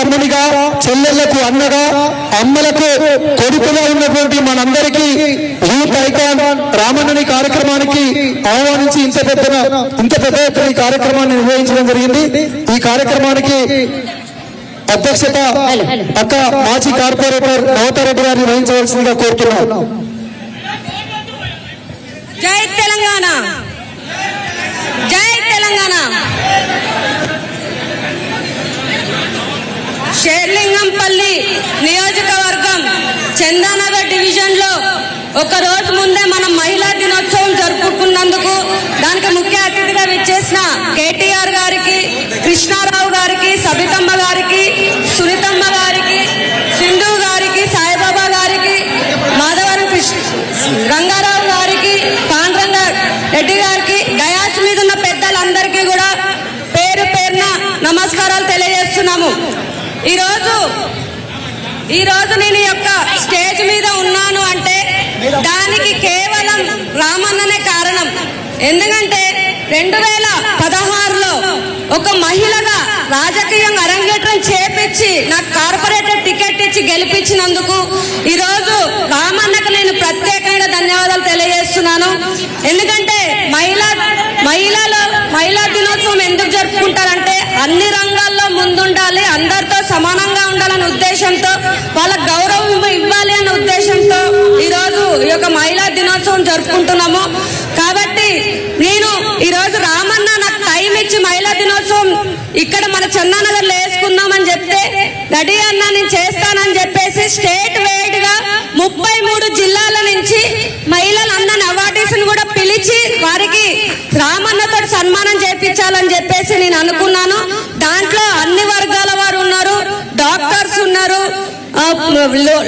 తమ్మునిగా, చెల్లెళ్లకు అన్నగా, అమ్మలకు కొడుకుగా ఉన్నటువంటి మనందరికీ యూత్ ఐకాన్ రామన్నని కార్యక్రమానికి ఆహ్వానించి ఇంత పెద్ద ఎత్తున ఈ కార్యక్రమాన్ని నిర్వహించడం జరిగింది. ఈ కార్యక్రమానికి అధ్యక్షత అక్క మాజీ కార్పొరేటర్ నవతారెడ్డి గారిని వహించవలసిందిగా కోరుతున్నాను. జై తెలంగాణ, జై తెలంగాణ. షేర్లింగంపల్లి నియోజకవర్గం చందానగర్ డివిజన్ లో ఒక రోజు ముందే మనం మహిళా దినోత్సవం జరుపుకున్నందుకు దానికి ముఖ్య అతిథిగా విచ్చేసిన కేటీఆర్ గారికి, కృష్ణారావు గారికి, సబితమ్మ గారికి, సునీతమ్మ గారికి, సింధు గారికి, సాయిబాబా గారికి, మాధవరం రంగారావు గారికి, పాండ్రంగ రెడ్డి గారికి, డయాస్ మీద ఉన్న పెద్దలందరికీ కూడా పేరు పేరున నమస్కారాలు తెలియజేస్తున్నాము. ఈరోజు నేను యొక్క స్టేజ్ మీద ఉన్నాను అంటే దానికి కేవలం రామన్ననే కారణం. ఎందుకంటే 2016లో ఒక మహిళగా రాజకీయంగా అరంగేట్రం చేపించి నాకు కార్పొరేటర్ టికెట్ ఇచ్చి గెలిపించినందుకు ఈరోజు రామన్నకు నేను ప్రత్యేకంగా ధన్యవాదాలు తెలియజేస్తున్నాను. ఎందుకంటే మహిళా దినోత్సవం ఎందుకు జరుపుకుంటారంటే అన్ని రంగాల్లో ముందుండాలి, అందరితో సమానంగా ఉండాలనే ఉద్దేశంతో, వాళ్ళకు గౌరవం ఇవ్వాలి అనే ఉద్దేశంతో ఈరోజు ఈ యొక్క మహిళా దినోత్సవం జరుపుకుంటున్నాము. కాబట్టి నేను ఈరోజు రామన్న నాకు టైం ఇచ్చి మహిళా దినోత్సవం ఇక్కడ మన చందానగర్లో వేసుకుందామని చెప్తే రెడీ అన్న నేను చేస్తానని చెప్పేసి స్టేట్ వైడ్ గా 33 జిల్లాల నుంచి మహిళలందరిని అవార్డీస్ కూడా పిలిచి వారికి రామన్నతో సన్మానం చేయించాలని చెప్పేసి నేను అనుకున్నాను. దాంట్లో అన్ని వర్గాల వారు ఉన్నారు, డాక్టర్స్ ఉన్నారు,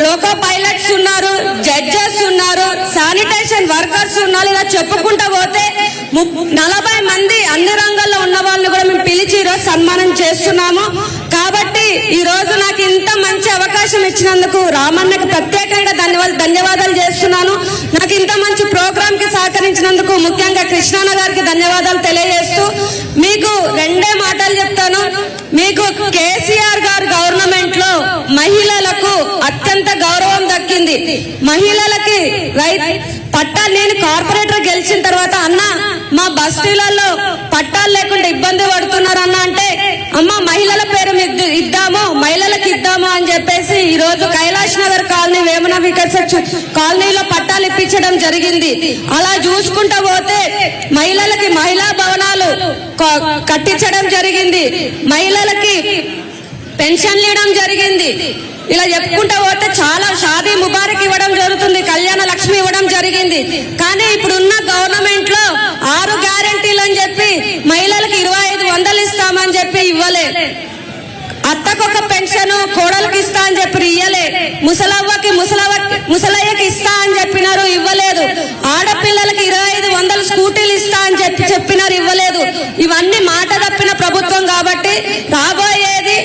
లోకో పైలట్స్ ఉన్నారు, జడ్జెస్ ఉన్నారు, శానిటేషన్ వర్కర్స్ ఉన్నారు. ఇలా చెప్పుకుంటా పోతే 40 మంది అన్ని రంగాల్లో ఉన్న వాళ్ళని కూడా మేము పిలిచి ఈరోజు సన్మానం చేస్తున్నాము. కాబట్టి ఈ రోజు నాకు ఇంత మంచి అవకాశం ఇచ్చినందుకు రామన్నకు ప్రత్యేకంగా ధన్యవాదాలు చేస్తున్నాను. నాకు ఇంత మంచి ప్రోగ్రామ్ కి సహకరించినందుకు ముఖ్యంగా కృష్ణాన్న గారికి ధన్యవాదాలు తెలియజేస్తూ మీకు 2 మాటలు చెప్తాను. మీకు కేసీఆర్ గారు గవర్నమెంట్ లో మహిళలకు అత్యంత గౌరవం దక్కింది. మహిళలకి పట్టాలు నేను కార్పొరేటర్ గెలిచిన తర్వాత అన్న మా బస్తీలలో పట్టాలు లేకుండా ఇబ్బంది పడుతున్నారు అన్న అంటే అమ్మ మహిళల పేరు ఇద్దాము, మహిళలకు ఇద్దాము అని చెప్పేసి ఈ రోజు కైలాష్ నగర్ కాలనీ, వేమన వికట్ కాలనీలో పట్టాలు ఇప్పించడం జరిగింది. అలా చూసుకుంటా పోతే మహిళలకి మహిళా భవనాలు కట్టించడం జరిగింది, మహిళలకి పెన్షన్లు ఇవ్వడం జరిగింది. ఇలా చెప్పుకుంటా పోతే చాలా షాదీ ముబారక్ ఇవ్వడం జరుగుతుంది, కళ్యాణ లక్ష్మి ఇవ్వడం జరిగింది. కానీ ఇప్పుడున్న గవర్నమెంట్ లో 6 గ్యారెంటీలు అని చెప్పి మహిళలకు 2500 ఇస్తామని చెప్పి ఇవ్వలే, అత్తకొక పెన్షన్ కోడలకు ఇస్తా అని చెప్పి ఇవ్వలే, ముసలయ్యకి ఇస్తా అని చెప్పినారు ఇవ్వలేదు, ఆడపిల్లలకి 2500 స్కూటీలు ఇస్తా అని చెప్పినారు ఇవ్వలేదు. ఇవన్నీ మాట తప్పిన ప్రభుత్వం. కాబట్టి రాబోయేది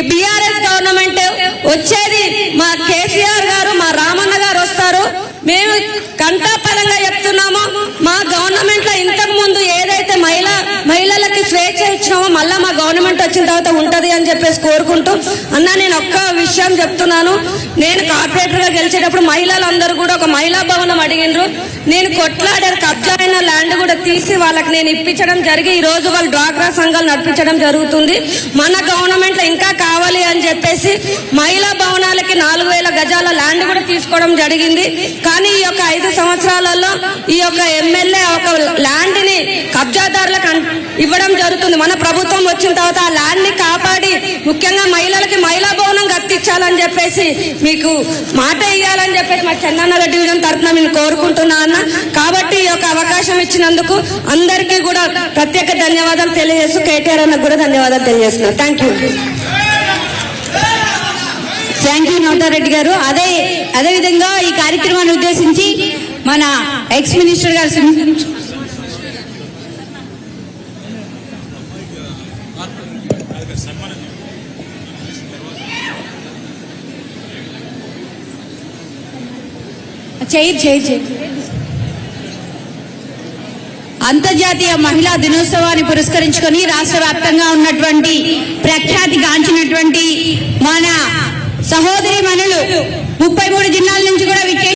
బీఆర్ఎస్ గవర్నమెంట్, వచ్చేది మా కేసీఆర్ గారు, మా రామన్న గారు వస్తారు. మేము కంటాపరంగా చెప్తున్నాము, మా గవర్నమెంట్ లో ఇంతకు ముందు ఏదైతే మహిళలకి స్వేచ్ఛ ఇచ్చినామో మళ్ళా మా గవర్నమెంట్ వచ్చిన తర్వాత ఉంటది అని చెప్పేసి కోరుకుంటూ అన్న నేను ఒక్క విషయం చెప్తున్నాను. నేను కార్పొరేటర్ గా గెలిచేటప్పుడు మహిళలందరూ కూడా ఒక మహిళా భవనం అడిగినరు. నేను కొట్లాడారు, కబ్జా అయిన ల్యాండ్ కూడా తీసి వాళ్ళకి నేను ఇప్పించడం జరిగి ఈ రోజు వాళ్ళు డ్వాక్రా సంఘాలు నడిపించడం జరుగుతుంది. మన గవర్నమెంట్ లో ఇంకా కావాలి అని చెప్పేసి మహిళా భవనాలకి 4000 గజాల ల్యాండ్ కూడా తీసుకోవడం జరిగింది. కానీ ఈ యొక్క 5 సంవత్సరాలలో ఈ యొక్క ఎమ్మెల్యే ఒక ల్యాండ్ ని కబ్జాదారులకు ఇవ్వడం జరుగుతుంది. మన ప్రభుత్వం వచ్చిన తర్వాత ఆ ల్యాండ్ ని కాపాడి ముఖ్యంగా మహిళలకి మహిళా భవనం కట్టించాలని చెప్పేసి మీకు మాట ఇవ్వాలని చెప్పేసి మా చందానగర్ డివిజన్ తరఫున నేను కోరుకుంటున్నా అన్న. కాబట్టి ఈ యొక్క అవకాశం ఇచ్చినందుకు అందరికీ కూడా ప్రత్యేక ధన్యవాదాలు తెలియజేస్తూ కేటీఆర్ అన్నకు కూడా ధన్యవాదాలు తెలియజేస్తున్నా. థ్యాంక్ యూ నవతారెడ్డి గారు. అదే విధంగా ఈ కార్యక్రమాన్ని ఉద్దేశించి మన ఎక్స్ మినిస్టర్ గారు చేయి అంతర్జాతీయ మహిళా దినోత్సవాన్ని పురస్కరించుకొని రాష్ట్ర వ్యాప్తంగా ఉన్నటువంటి ప్రఖ్యాతి గాంచినటువంటి మన సహోదరి మనులు 33 జిల్లాల